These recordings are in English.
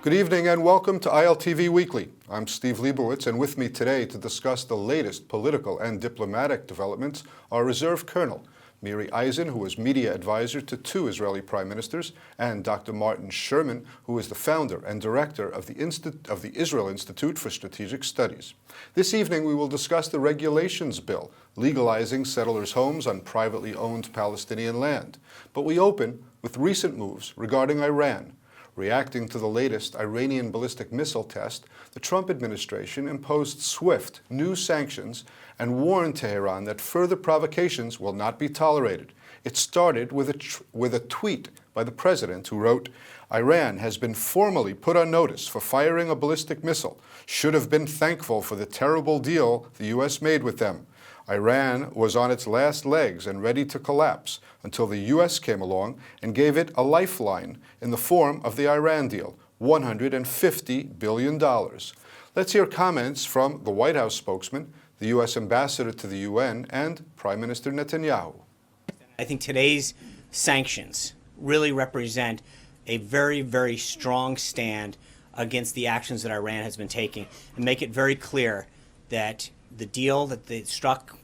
Good evening and welcome to ILTV Weekly. I'm Steve Leibowitz, and with me today to discuss the latest political and diplomatic developments are Reserve Colonel Miri Eisen, who was media advisor to two Israeli prime ministers, and Dr. Martin Sherman, who is the founder and director of the Israel Institute for Strategic Studies. This evening we will discuss the regulations bill legalizing settlers' homes on privately owned Palestinian land. But we open with recent moves regarding Iran. Reacting to the latest Iranian ballistic missile test, the Trump administration imposed swift new sanctions and warned Tehran that further provocations will not be tolerated. It started with a tweet by the president who wrote, "Iran has been formally put on notice for firing a ballistic missile, should have been thankful for the terrible deal the U.S. made with them. Iran was on its last legs and ready to collapse until the U.S. came along and gave it a lifeline in the form of the Iran deal, $150 billion. Let's hear comments from the White House spokesman, the U.S. ambassador to the UN, and Prime Minister Netanyahu. I think today's sanctions really represent a very, very strong stand against the actions that Iran has been taking and make it very clear that the deal that they struck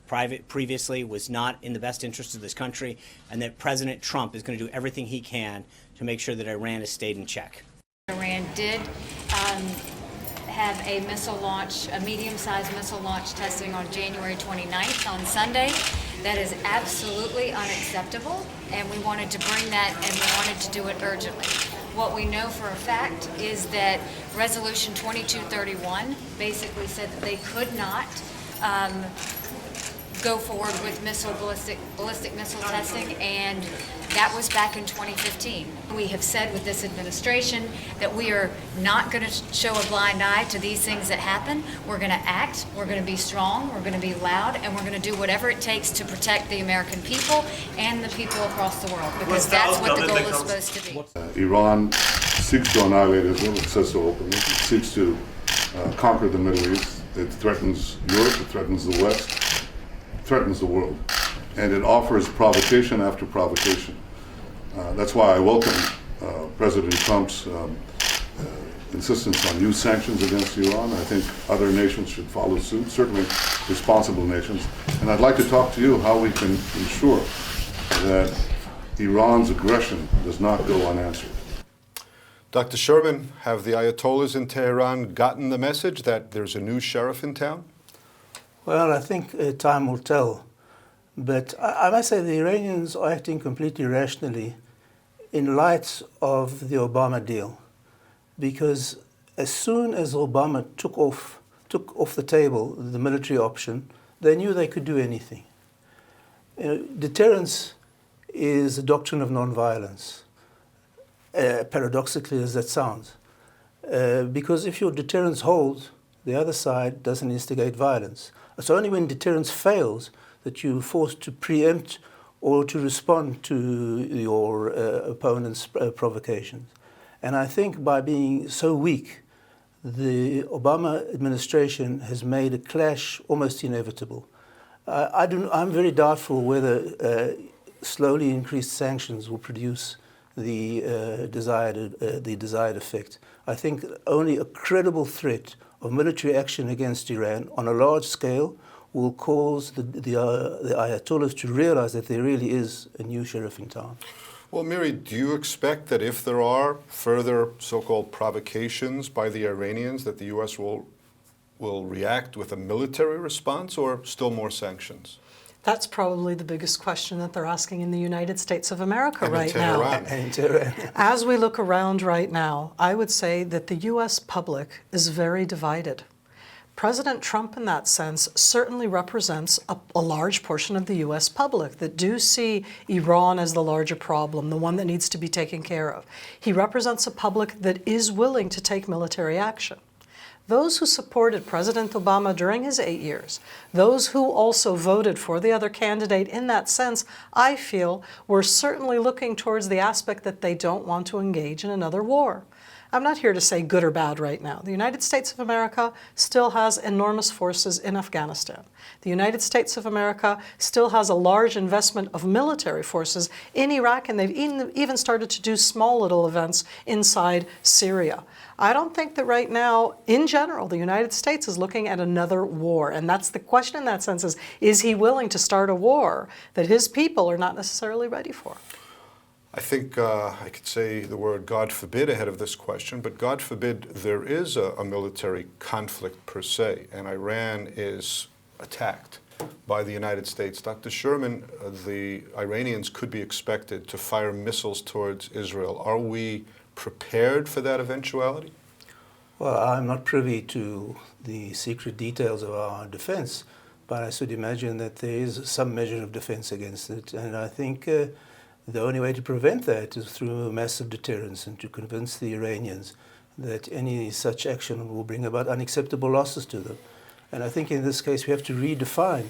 previously was not in the best interest of this country, and that President Trump is going to do everything he can to make sure that Iran has stayed in check. Iran did have a missile launch, a medium-sized missile launch testing on January 29th on Sunday. That is absolutely unacceptable, and we wanted to bring that, and we wanted to do it urgently. What we know for a fact is that Resolution 2231 basically said that they could not go forward with ballistic missile testing, and that was back in 2015. We have said with this administration that we are not going to show a blind eye to these things that happen. We're going to act, we're going to be strong, we're going to be loud, and we're going to do whatever it takes to protect the American people and the people across the world, because that's what the goal is supposed to be. Iran seeks to annihilate Israel, it says so openly. It seeks to conquer the Middle East. It threatens Europe, it threatens the West, it threatens the world. And it offers provocation after provocation. That's why I welcome President Trump's insistence on new sanctions against Iran. I think other nations should follow suit, certainly responsible nations. And I'd like to talk to you how we can ensure that Iran's aggression does not go unanswered. Dr. Sherman, have the Ayatollahs in Tehran gotten the message that there's a new sheriff in town? Well, I think time will tell. But I must say the Iranians are acting completely rationally in light of the Obama deal. Because as soon as Obama took off the table the military option, they knew they could do anything. Deterrence is a doctrine of nonviolence. Paradoxically as that sounds. Because if your deterrence holds, the other side doesn't instigate violence. It's only when deterrence fails that you're forced to preempt or to respond to your opponent's provocations. And I think by being so weak, the Obama administration has made a clash almost inevitable. I'm very doubtful whether slowly increased sanctions will produce the desired effect. I think only a credible threat of military action against Iran on a large scale will cause the Ayatollahs to realize that there really is a new sheriff in town. Well, Miri, do you expect that if there are further so-called provocations by the Iranians that the U.S. will react with a military response or still more sanctions? That's probably the biggest question that they're asking in the United States of America right now. And Tehran. As we look around right now, I would say that the U.S. public is very divided. President Trump, in that sense, certainly represents a large portion of the U.S. public that do see Iran as the larger problem, the one that needs to be taken care of. He represents a public that is willing to take military action. Those who supported President Obama during his 8 years, those who also voted for the other candidate in that sense, I feel, were certainly looking towards the aspect that they don't want to engage in another war. I'm not here to say good or bad right now. The United States of America still has enormous forces in Afghanistan. The United States of America still has a large investment of military forces in Iraq, and they've even started to do small little events inside Syria. I don't think that right now, in general, the United States is looking at another war. And that's the question in that sense is he willing to start a war that his people are not necessarily ready for? I think I could say the word God forbid ahead of this question, but God forbid there is a military conflict per se, and Iran is attacked by the United States. Dr. Sherman, the Iranians could be expected to fire missiles towards Israel. Are we prepared for that eventuality? Well, I'm not privy to the secret details of our defense, but I should imagine that there is some measure of defense against it, and I think the only way to prevent that is through massive deterrence and to convince the Iranians that any such action will bring about unacceptable losses to them. And I think in this case we have to redefine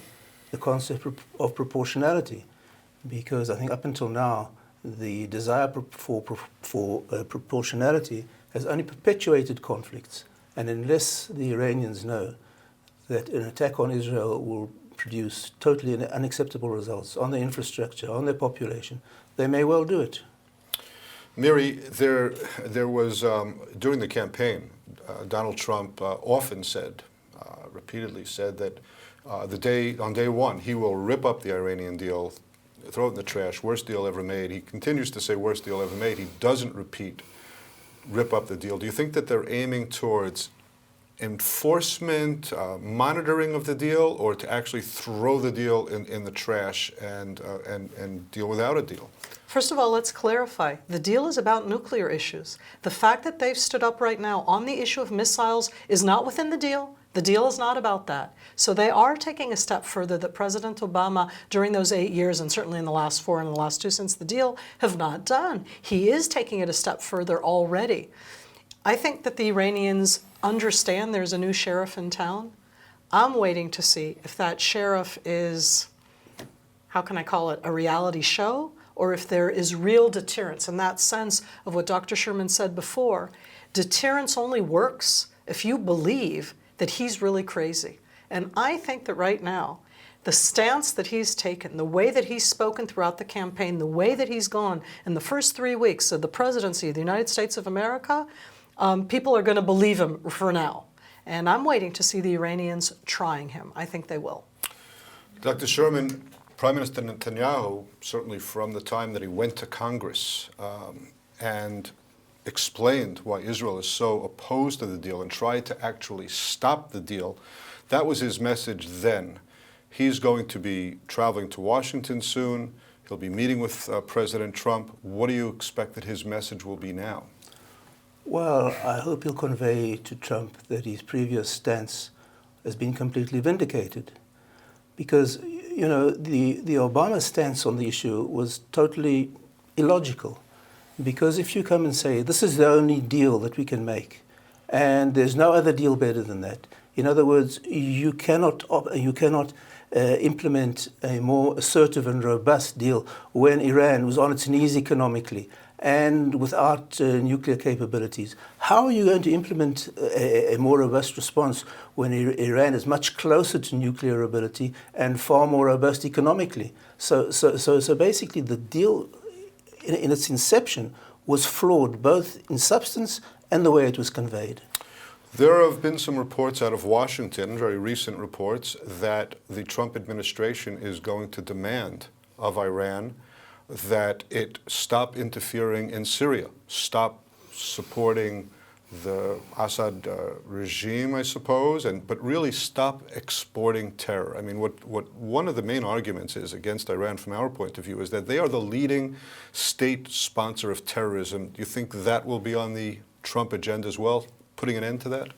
the concept of proportionality, because I think up until now the desire for proportionality has only perpetuated conflicts. And unless the Iranians know that an attack on Israel will produce totally unacceptable results on their infrastructure, on their population, they may well do it. Miri, there was, during the campaign, Donald Trump often said, repeatedly said that on day one, he will rip up the Iranian deal, throw it in the trash, worst deal ever made. He continues to say worst deal ever made. He doesn't repeat, rip up the deal. Do you think that they're aiming towards enforcement, monitoring of the deal, or to actually throw the deal in the trash and deal without a deal? First of all, let's clarify. The deal is about nuclear issues. The fact that they've stood up right now on the issue of missiles is not within the deal. The deal is not about that. So they are taking a step further that President Obama, during those 8 years, and certainly in the last 4 and the last 2 since the deal, have not done. He is taking it a step further already. I think that the Iranians understand there's a new sheriff in town. I'm waiting to see if that sheriff is, how can I call it, a reality show, or if there is real deterrence in that sense of what Dr. Sherman said before. Deterrence only works if you believe that he's really crazy. And I think that right now, the stance that he's taken, the way that he's spoken throughout the campaign, the way that he's gone in the first 3 weeks of the presidency of the United States of America, people are going to believe him for now. And I'm waiting to see the Iranians trying him. I think they will. Dr. Sherman, Prime Minister Netanyahu, certainly from the time that he went to Congress and explained why Israel is so opposed to the deal and tried to actually stop the deal, that was his message then. He's going to be traveling to Washington soon. He'll be meeting with President Trump. What do you expect that his message will be now? Well, I hope he'll convey to Trump that his previous stance has been completely vindicated. Because, you know, the Obama stance on the issue was totally illogical. Because if you come and say, this is the only deal that we can make, and there's no other deal better than that, in other words, you cannot implement a more assertive and robust deal when Iran was on its knees economically and without nuclear capabilities. How are you going to implement a more robust response when Iran is much closer to nuclear ability and far more robust economically? So basically the deal in its inception was flawed both in substance and the way it was conveyed. There have been some reports out of Washington, very recent reports, that the Trump administration is going to demand of Iran that it stop interfering in Syria, stop supporting the Assad regime, I suppose, but really stop exporting terror. I mean, what one of the main arguments is against Iran from our point of view is that they are the leading state sponsor of terrorism. Do you think that will be on the Trump agenda as well, putting an end to that?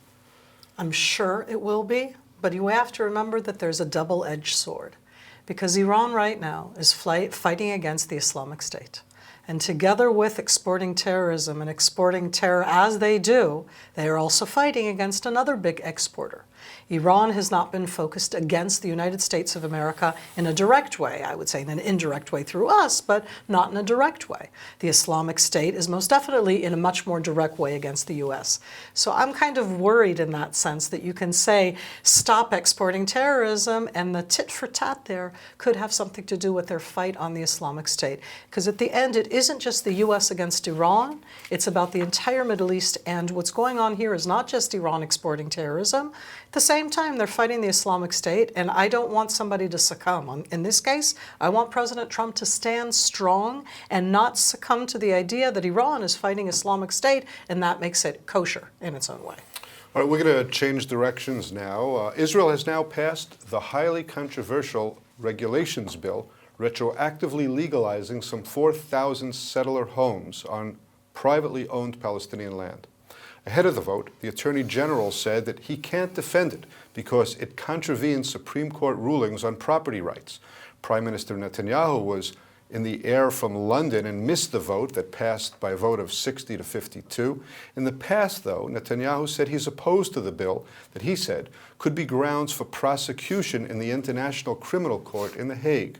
I'm sure it will be, but you have to remember that there's a double-edged sword, because Iran right now is fighting against the Islamic State. And together with exporting terrorism and exporting terror as they do, they are also fighting against another big exporter. Iran has not been focused against the United States of America in a direct way, I would say in an indirect way through us, but not in a direct way. The Islamic State is most definitely in a much more direct way against the US. So I'm kind of worried in that sense that you can say, stop exporting terrorism, and the tit for tat there could have something to do with their fight on the Islamic State. Because at the end, it isn't just the US against Iran, it's about the entire Middle East, and what's going on here is not just Iran exporting terrorism. At the same time, they're fighting the Islamic State, and I don't want somebody to succumb. In this case, I want President Trump to stand strong and not succumb to the idea that Iran is fighting Islamic State, and that makes it kosher in its own way. All right, we're going to change directions now. Israel has now passed the highly controversial regulations bill retroactively legalizing some 4,000 settler homes on privately owned Palestinian land. Ahead of the vote, the Attorney General said that he can't defend it because it contravenes Supreme Court rulings on property rights. Prime Minister Netanyahu was in the air from London and missed the vote that passed by a vote of 60 to 52. In the past, though, Netanyahu said he's opposed to the bill that he said could be grounds for prosecution in the International Criminal Court in The Hague.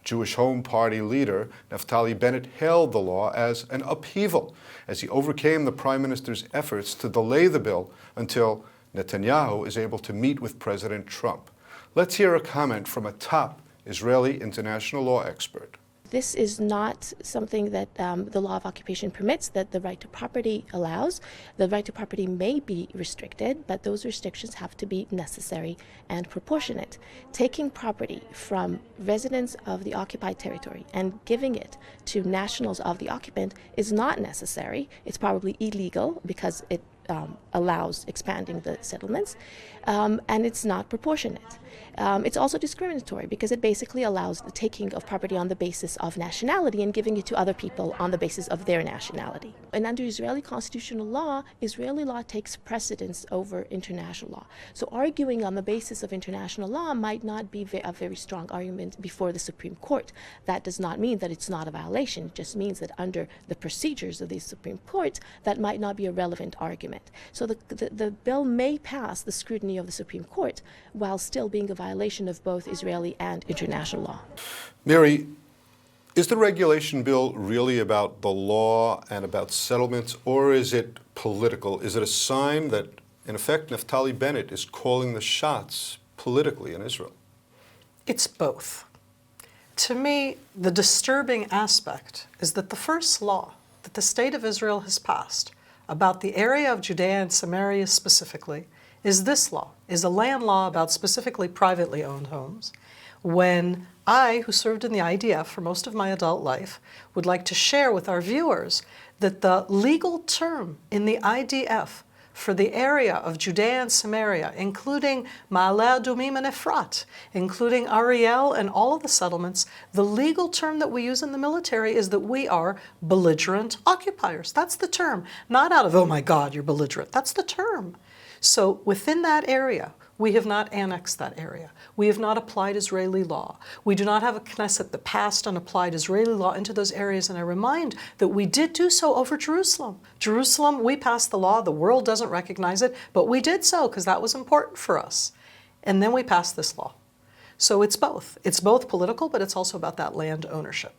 Jewish Home Party leader Naftali Bennett hailed the law as an upheaval as he overcame the Prime Minister's efforts to delay the bill until Netanyahu is able to meet with President Trump. Let's hear a comment from a top Israeli international law expert. This is not something that the law of occupation permits, that the right to property allows. The right to property may be restricted, but those restrictions have to be necessary and proportionate. Taking property from residents of the occupied territory and giving it to nationals of the occupant is not necessary. It's probably illegal because it allows expanding the settlements, and it's not proportionate. It's also discriminatory because it basically allows the taking of property on the basis of nationality and giving it to other people on the basis of their nationality. And under Israeli constitutional law, Israeli law takes precedence over international law. So arguing on the basis of international law might not be a very strong argument before the Supreme Court. That does not mean that it's not a violation. It just means that under the procedures of the Supreme Court, that might not be a relevant argument. So the bill may pass the scrutiny of the Supreme Court while still being a violation of both Israeli and international law. Miri, is the regulation bill really about the law and about settlements, or is it political? Is it a sign that, in effect, Naftali Bennett is calling the shots politically in Israel? It's both. To me, the disturbing aspect is that the first law that the State of Israel has passed about the area of Judea and Samaria specifically is this law, is a land law about specifically privately owned homes. When I, who served in the IDF for most of my adult life, would like to share with our viewers that the legal term in the IDF for the area of Judea and Samaria, including Ma'ale Adumim and Efrat, including Ariel and all of the settlements, the legal term that we use in the military is that we are belligerent occupiers. That's the term. Not out of, oh my God, you're belligerent. That's the term. So within that area, we have not annexed that area. We have not applied Israeli law. We do not have a Knesset that passed and applied Israeli law into those areas. And I remind that we did do so over Jerusalem. Jerusalem, we passed the law. The world doesn't recognize it, but we did so because that was important for us. And then we passed this law. So it's both. It's both political, but it's also about that land ownership.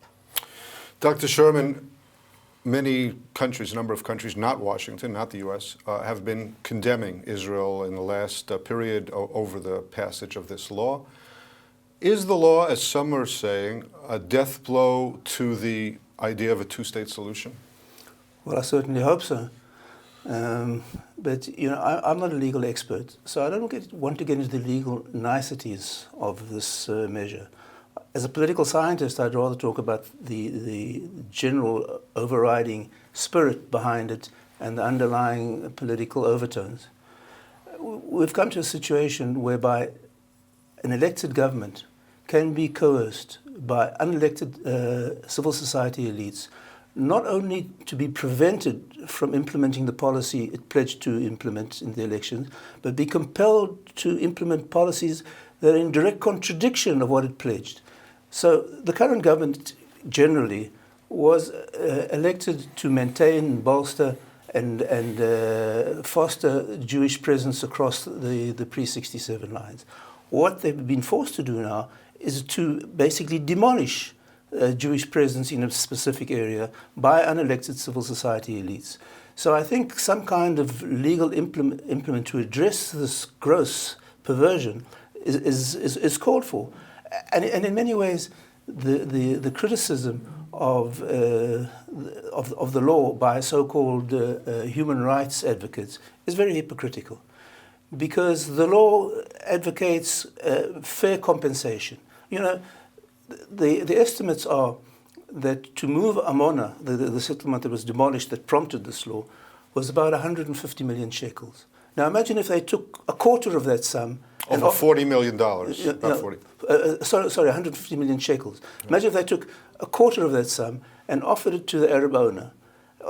Dr. Sherman, many countries, a number of countries, not Washington, not the U.S., have been condemning Israel in the last period over the passage of this law. Is the law, as some are saying, a death blow to the idea of a two-state solution? Well, I certainly hope so. But, you know, I'm not a legal expert, so I don't want to get into the legal niceties of this measure. As a political scientist, I'd rather talk about the general overriding spirit behind it and the underlying political overtones. We've come to a situation whereby an elected government can be coerced by unelected civil society elites, not only to be prevented from implementing the policy it pledged to implement in the elections, but be compelled to implement policies that are in direct contradiction of what it pledged. So the current government generally was elected to maintain, bolster, and foster Jewish presence across the pre-67 lines. What they've been forced to do now is to basically demolish Jewish presence in a specific area by unelected civil society elites. So I think some kind of legal implement to address this gross perversion is called for. And in many ways, the criticism of the law by so-called human rights advocates is very hypocritical, because the law advocates fair compensation. You know, the estimates are that to move Amona, the settlement that was demolished that prompted this law, was about 150 million shekels. Now imagine if they took a quarter of that sum. Over $40 million. About 40. Sorry, 150 million shekels. Imagine if they took a quarter of that sum and offered it to the Arab owner.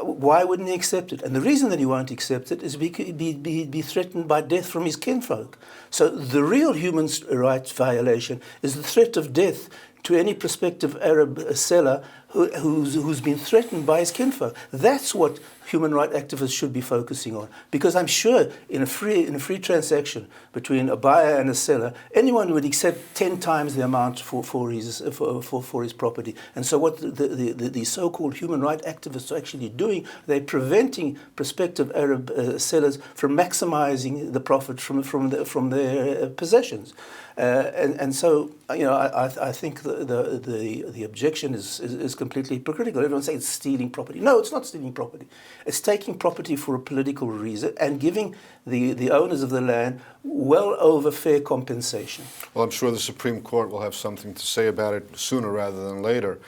Why wouldn't he accept it? And the reason that he won't accept it is be threatened by death from his kinfolk. So the real human rights violation is the threat of death to any prospective Arab seller who's been threatened by his kinfolk. That's what human rights activists should be focusing on. Because I'm sure in a free transaction between a buyer and a seller, anyone would accept 10 times the amount for his property. And so what the so-called human rights activists are actually doing, they're preventing prospective Arab sellers from maximizing the profit from their possessions. And so, you know, I think the objection is completely hypocritical. Everyone says it's stealing property. No, it's not stealing property. It's taking property for a political reason and giving the owners of the land well over fair compensation. Well, I'm sure the Supreme Court will have something to say about it sooner rather than later.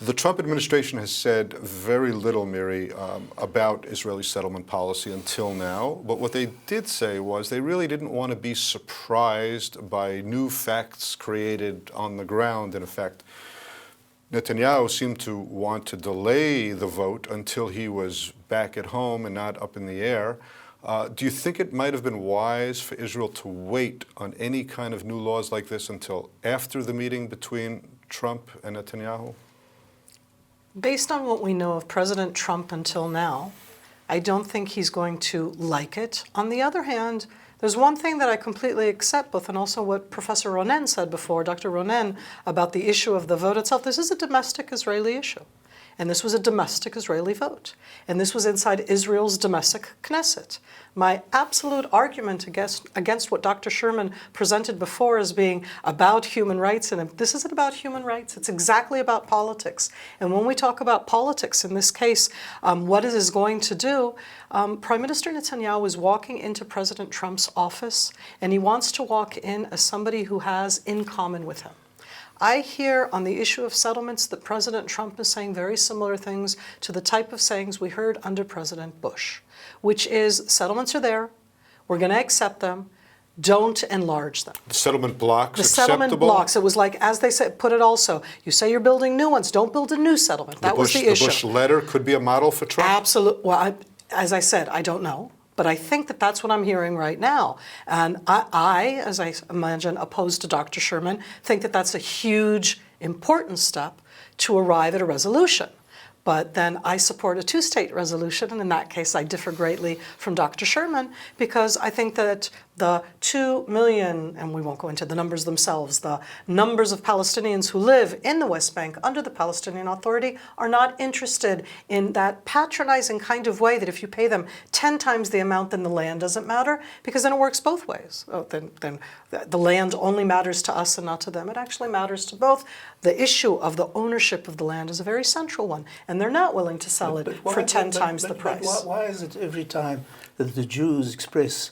The Trump administration has said very little, Miri, about Israeli settlement policy until now. But what they did say was they really didn't want to be surprised by new facts created on the ground, in effect. Netanyahu seemed to want to delay the vote until he was back at home and not up in the air. Do you think it might have been wise for Israel to wait on any kind of new laws like this until after the meeting between Trump and Netanyahu? Based on what we know of President Trump until now, I don't think he's going to like it. On the other hand, there's one thing that I completely accept with, and also what Professor Ronen said before, Dr. Ronen, about the issue of the vote itself. This is a domestic Israeli issue. And this was a domestic Israeli vote. And this was inside Israel's domestic Knesset. My absolute argument against what Dr. Sherman presented before as being about human rights, and this isn't about human rights, it's exactly about politics. And when we talk about politics, in this case, what it is going to do, Prime Minister Netanyahu is walking into President Trump's office, and he wants to walk in as somebody who has in common with him. I hear on the issue of settlements that President Trump is saying very similar things to the type of sayings we heard under President Bush, which is settlements are there, we're going to accept them, don't enlarge them. The settlement blocks The acceptable? settlement blocks, it was like, as they said, put it also, you say you're building new ones, don't build a new settlement. That was the issue. The Bush letter could be a model for Trump? Absolutely. Well, as I said, I don't know. But I think that that's what I'm hearing right now. And I, as I imagine, opposed to Dr. Sherman, think that that's a huge, important step to arrive at a resolution. But then I support a two-state resolution, and in that case I differ greatly from Dr. Sherman, because I think that the 2 million, and we won't go into the numbers themselves, the numbers of Palestinians who live in the West Bank under the Palestinian Authority are not interested in that patronizing kind of way that if you pay them 10 times the amount, then the land doesn't matter, because then it works both ways. Then the land only matters to us and not to them. It actually matters to both. The issue of the ownership of the land is a very central one, and they're not willing to sell it for 10 times the price. But why is it every time that the Jews express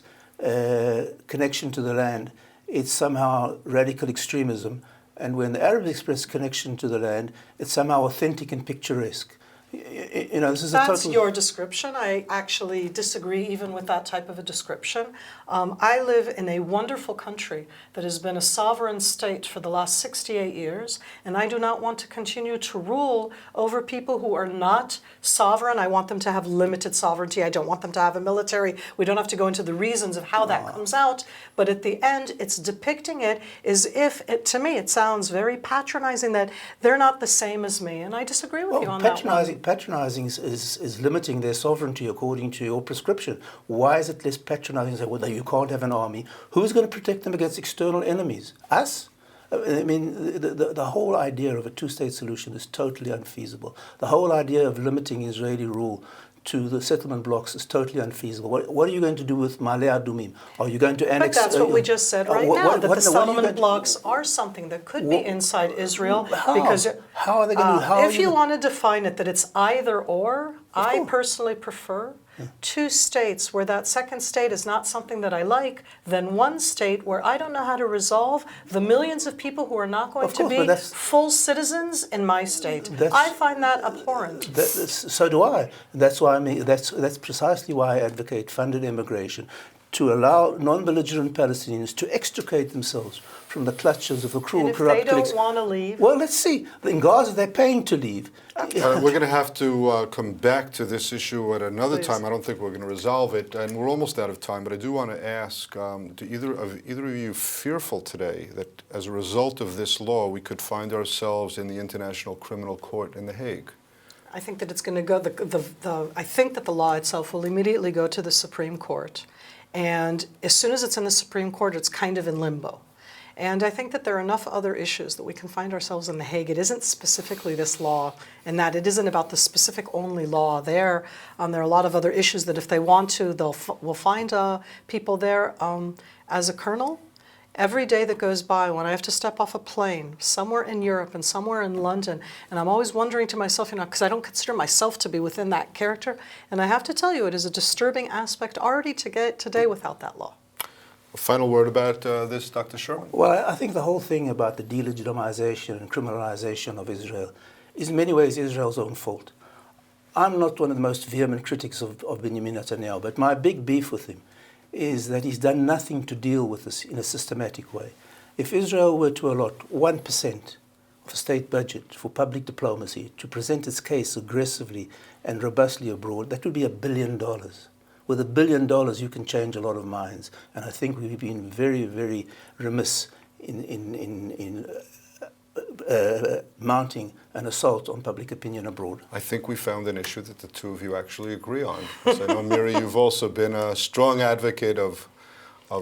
connection to the land, it's somehow radical extremism, and when the Arabs express connection to the land, it's somehow authentic and picturesque? You know, this is a That's total... your description. I actually disagree even with that type of a description. I live in a wonderful country that has been a sovereign state for the last 68 years, and I do not want to continue to rule over people who are not sovereign. I want them to have limited sovereignty. I don't want them to have a military. We don't have to go into the reasons of how that comes out, but at the end, it's depicting it as if, to me, it sounds very patronizing that they're not the same as me, and I disagree with you on that one. Patronizing is limiting their sovereignty according to your prescription. Why is it less patronizing to say, well, you can't have an army? Who's going to protect them against external enemies? Us? I mean, the whole idea of a two-state solution is totally unfeasible. The whole idea of limiting Israeli rule to the settlement blocks is totally unfeasible. What are you going to do with Ma'ale Adumim? Are you going to annex... But that's what we just said right now, that the settlement blocks to... are something that could be inside Israel. How? Because How are they going to... if you want to define it that it's either or, I personally prefer two states where that second state is not something that I like, than one state where I don't know how to resolve the millions of people who are not going to be full citizens in my state. I find that abhorrent. So do I. That's why that's precisely why I advocate funded immigration, to allow non-belligerent Palestinians to extricate themselves from the clutches of a cruel, and if corrupt... they don't want to leave... Well, let's see. In Gaza, they're paying to leave. We're going to have to come back to this issue at another Please. time. I don't think we're going to resolve it, and we're almost out of time. But I do want to ask, do either of you fearful today that as a result of this law, we could find ourselves in the International Criminal Court in The Hague? I think that it's going to go... I think that the law itself will immediately go to the Supreme Court. And as soon as it's in the Supreme Court, it's kind of in limbo. And I think that there are enough other issues that we can find ourselves in The Hague. It isn't specifically this law, and that it isn't about the specific only law there. There are a lot of other issues that if they want to, we'll find people there. As a colonel, every day that goes by when I have to step off a plane somewhere in Europe and somewhere in London, and I'm always wondering to myself, because I don't consider myself to be within that character, and I have to tell you, it is a disturbing aspect already to get today without that law. A final word about this, Dr. Sherman? Well, I think the whole thing about the delegitimization and criminalization of Israel is in many ways Israel's own fault. I'm not one of the most vehement critics of Benjamin Netanyahu, but my big beef with him is that he's done nothing to deal with this in a systematic way. If Israel were to allot 1% of a state budget for public diplomacy to present its case aggressively and robustly abroad, that would be $1 billion. With $1 billion, you can change a lot of minds. And I think we've been very, very remiss in mounting an assault on public opinion abroad. I think we found an issue that the two of you actually agree on. So I know, Miri, you've also been a strong advocate of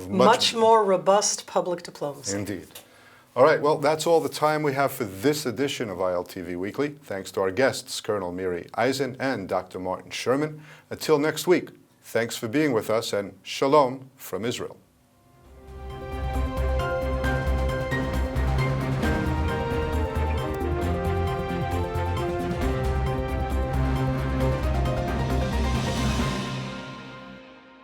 much more robust public diplomacy. Indeed. All right, well, that's all the time we have for this edition of ILTV Weekly. Thanks to our guests, Colonel Miri Eisen and Dr. Martin Sherman. Until next week, thanks for being with us, and shalom from Israel.